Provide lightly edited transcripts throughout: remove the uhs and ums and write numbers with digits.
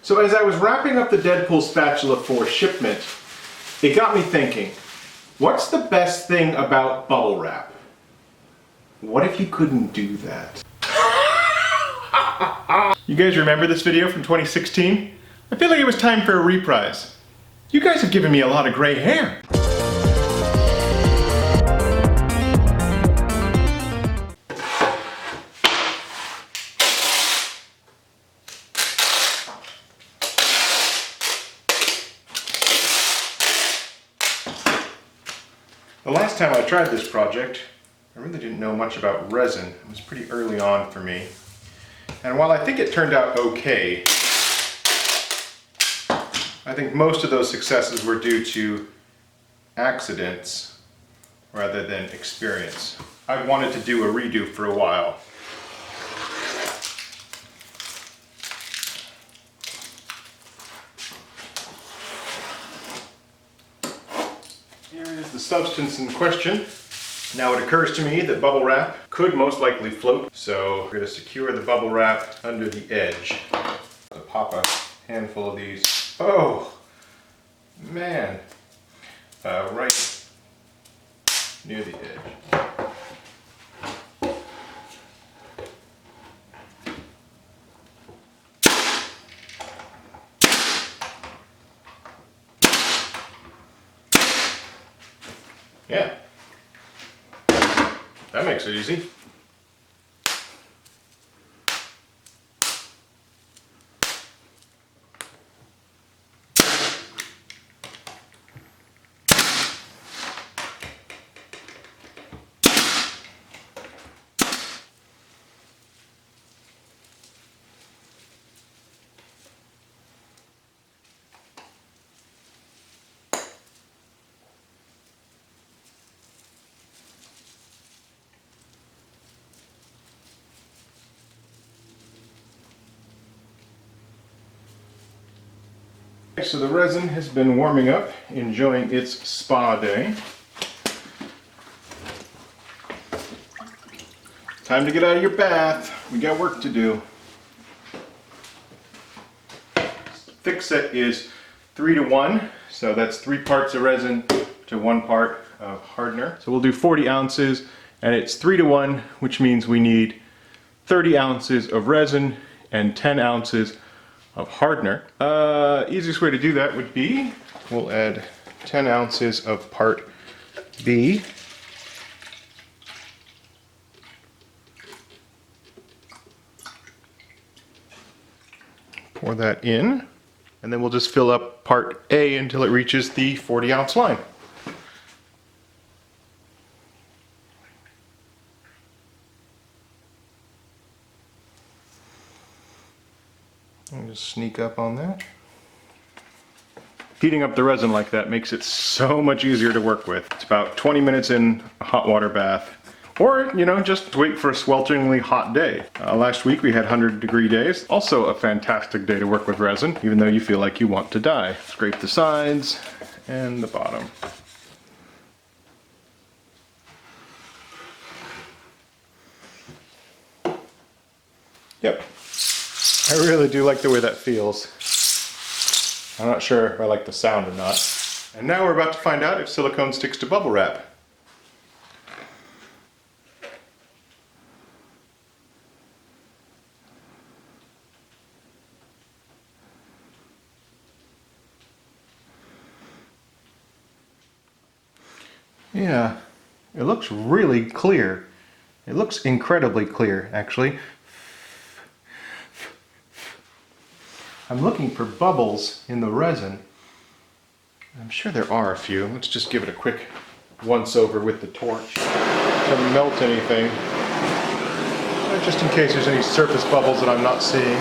So as I was wrapping up the Deadpool spatula for shipment, it got me thinking, what's the best thing about bubble wrap? What if you couldn't do that? You guys remember this video from 2016? I feel like it was time for a reprise. You guys have given me a lot of gray hair. The last time I tried this project, I really didn't know much about resin. It was pretty early on for me. And while I think it turned out okay, I think most of those successes were due to accidents rather than experience. I wanted to do a redo for a while. Here is the substance in question. Now it occurs to me that bubble wrap could most likely float, so we're going to secure the bubble wrap under the edge. I'll pop a handful of these. Oh, man. Right near the edge. Yeah. That makes it easy. So the resin has been warming up, enjoying its spa day. Time to get out of your bath. We got work to do. Thick set is 3:1, so that's 3 parts of resin to 1 part of hardener. So we'll do 40 ounces, and it's 3:1, which means we need 30 ounces of resin and 10 ounces of hardener. Easiest way to do that would be, we'll add 10 ounces of part B. Pour that in, and then we'll just fill up part A until it reaches the 40-ounce line. And just sneak up on that. Heating up the resin like that makes it so much easier to work with. It's about 20 minutes in a hot water bath. Or, you know, just wait for a swelteringly hot day. Last week we had 100-degree days. Also a fantastic day to work with resin, even though you feel like you want to die. Scrape the sides and the bottom. Yep. I really do like the way that feels. I'm not sure if I like the sound or not. And now we're about to find out if silicone sticks to bubble wrap. Yeah, it looks really clear. It looks incredibly clear, actually. I'm looking for bubbles in the resin. I'm sure there are a few. Let's just give it a quick once over with the torch to melt anything. Just in case there's any surface bubbles that I'm not seeing.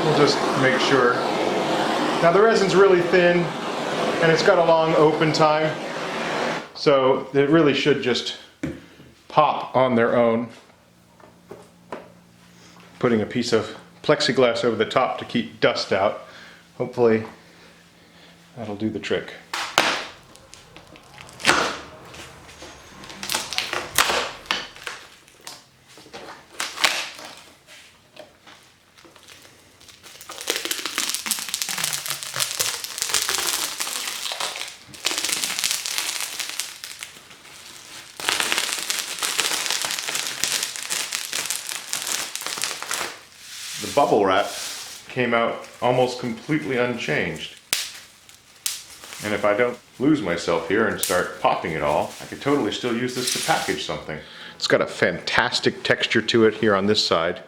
We'll just make sure. Now the resin's really thin and it's got a long open time, so it really should just pop on their own. Putting a piece of plexiglass over the top to keep dust out. Hopefully that'll do the trick. bubble wrap came out almost completely unchanged. And if I don't lose myself here and start popping it all, I could totally still use this to package something. It's got a fantastic texture to it here on this side.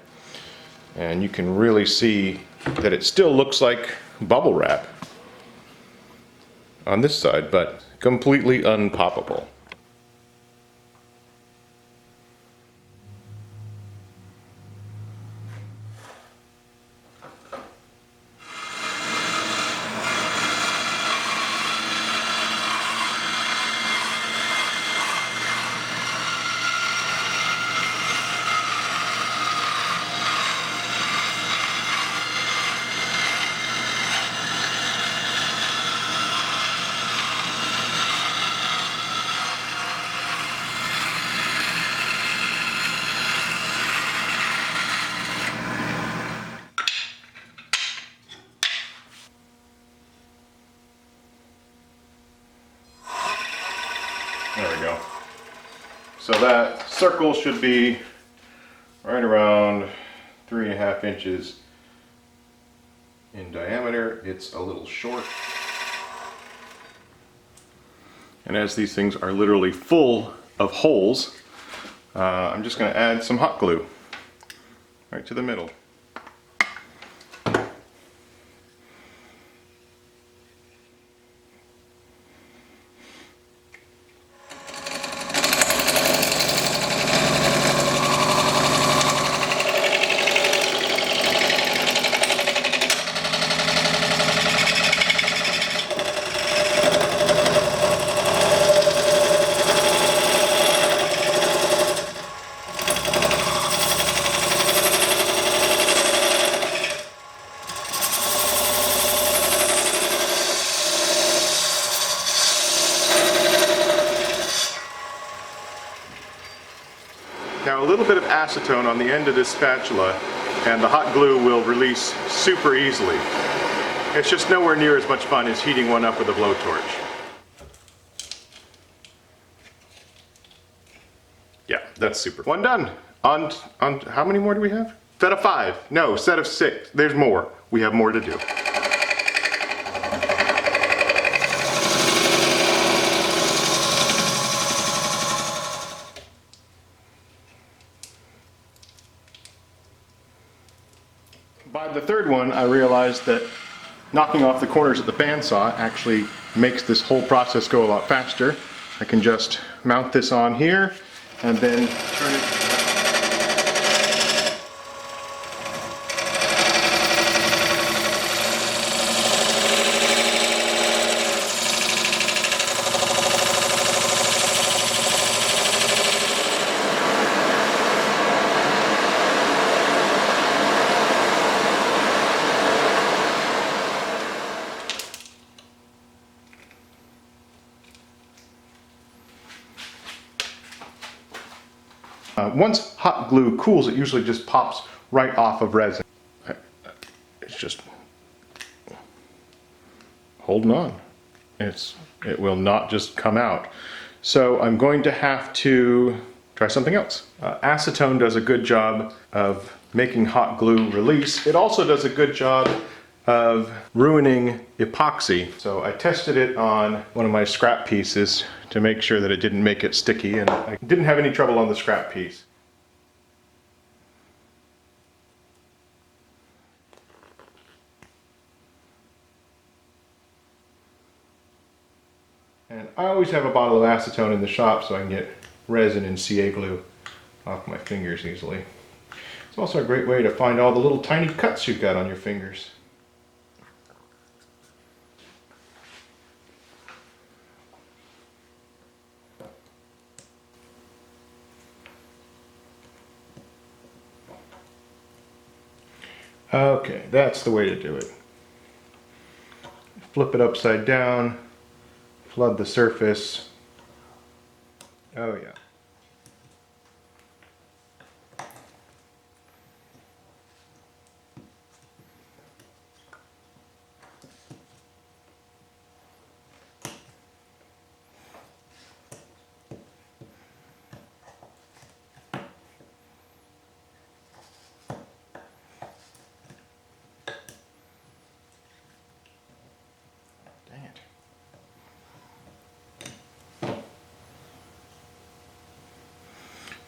And you can really see that it still looks like bubble wrap on this side, but completely unpoppable. There we go. So that circle should be right around 3.5 inches in diameter. It's a little short. And as these things are literally full of holes, I'm just going to add some hot glue right to the middle. Now a little bit of acetone on the end of this spatula and the hot glue will release super easily. It's just nowhere near as much fun as heating one up with a blowtorch. Yeah, that's super. One done. On how many more do we have? Set of 5. No, set of 6. There's more. We have more to do. By the third one, I realized that knocking off the corners of the bandsaw actually makes this whole process go a lot faster. I can just mount this on here and then turn it. Once hot glue cools, it usually just pops right off of resin. It's just holding on. It will not just come out. So I'm going to have to try something else. Acetone does a good job of making hot glue release. It also does a good job of ruining epoxy. So I tested it on one of my scrap pieces to make sure that it didn't make it sticky, and I didn't have any trouble on the scrap piece. And I always have a bottle of acetone in the shop so I can get resin and CA glue off my fingers easily. It's also a great way to find all the little tiny cuts you've got on your fingers. Okay, that's the way to do it. Flip it upside down, flood the surface. Oh yeah.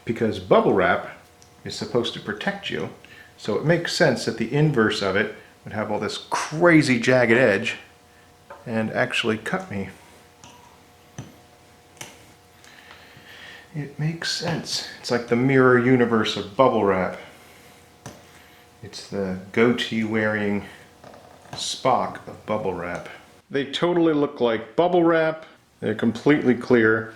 because bubble wrap is supposed to protect you. So it makes sense that the inverse of it would have all this crazy jagged edge and actually cut me. It makes sense. It's like the mirror universe of bubble wrap. It's the goatee wearing Spock of bubble wrap. They totally look like bubble wrap. They're completely clear.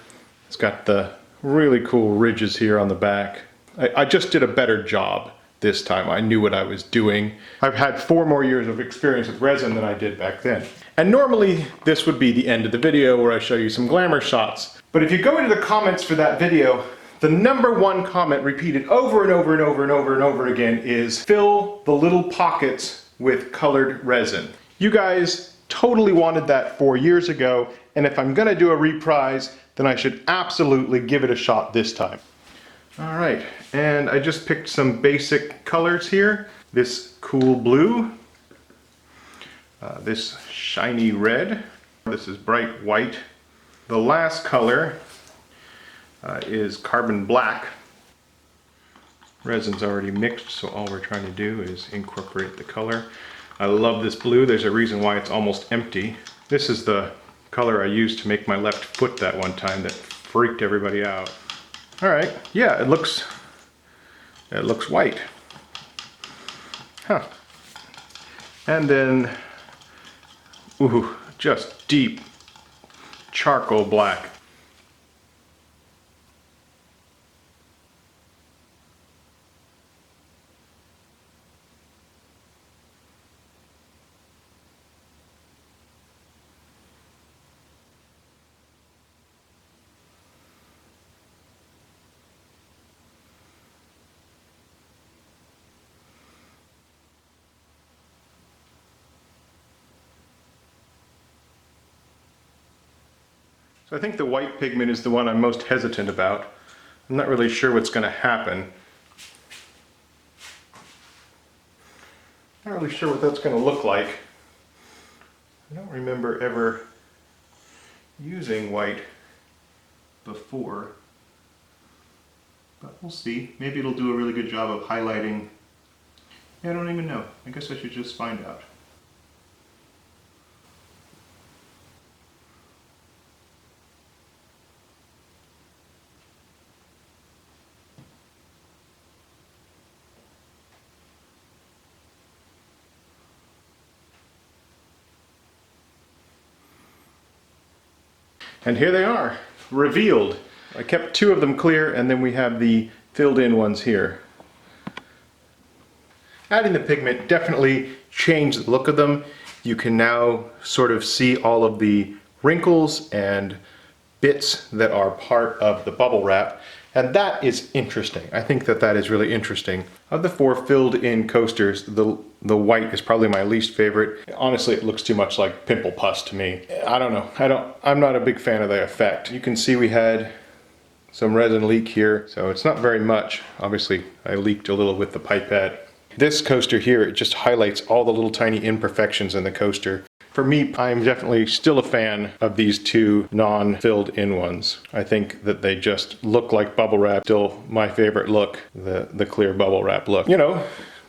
It's got the really cool ridges here on the back. I just did a better job this time. I knew what I was doing. I've had 4 more years of experience with resin than I did back then. And normally this would be the end of the video where I show you some glamour shots. But if you go into the comments for that video, the #1 comment repeated over and over and over and over and over again is fill the little pockets with colored resin. You guys totally wanted that 4 years ago, and if I'm gonna do a reprise, then I should absolutely give it a shot this time. All right, and I just picked some basic colors here. This cool blue, this shiny red, this is bright white. The last color is carbon black. Resin's already mixed, so all we're trying to do is incorporate the color. I love this blue. There's a reason why it's almost empty. This is the color I used to make my left foot that one time that freaked everybody out. All right, yeah, it looks white. Huh. And then, ooh, just deep charcoal black. So I think the white pigment is the one I'm most hesitant about. I'm not really sure what's going to happen. Not really sure what that's going to look like. I don't remember ever using white before, but we'll see. Maybe it'll do a really good job of highlighting. I don't even know. I guess I should just find out. And here they are, revealed. I kept 2 of them clear, and then we have the filled in ones here. Adding the pigment definitely changed the look of them. You can now sort of see all of the wrinkles and bits that are part of the bubble wrap, and that is interesting. I think that that is really interesting. Of the 4 filled in coasters, the white is probably my least favorite. Honestly, it looks too much like pimple pus to me. I don't know. I'm not a big fan of the effect. You can see we had some resin leak here, so it's not very much. Obviously, I leaked a little with the pipette. This coaster here, it just highlights all the little tiny imperfections in the coaster. For me, I'm definitely still a fan of these 2 non-filled in ones. I think that they just look like bubble wrap. Still my favorite look, the clear bubble wrap look. You know,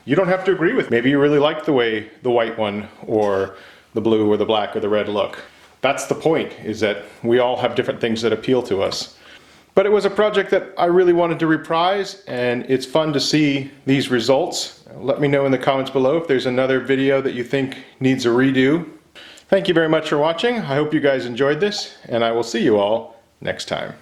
you don't have to agree with me. Maybe you really like the way the white one or the blue or the black or the red look. That's the point, is that we all have different things that appeal to us. But it was a project that I really wanted to reprise, and it's fun to see these results. Let me know in the comments below if there's another video that you think needs a redo. Thank you very much for watching. I hope you guys enjoyed this, and I will see you all next time.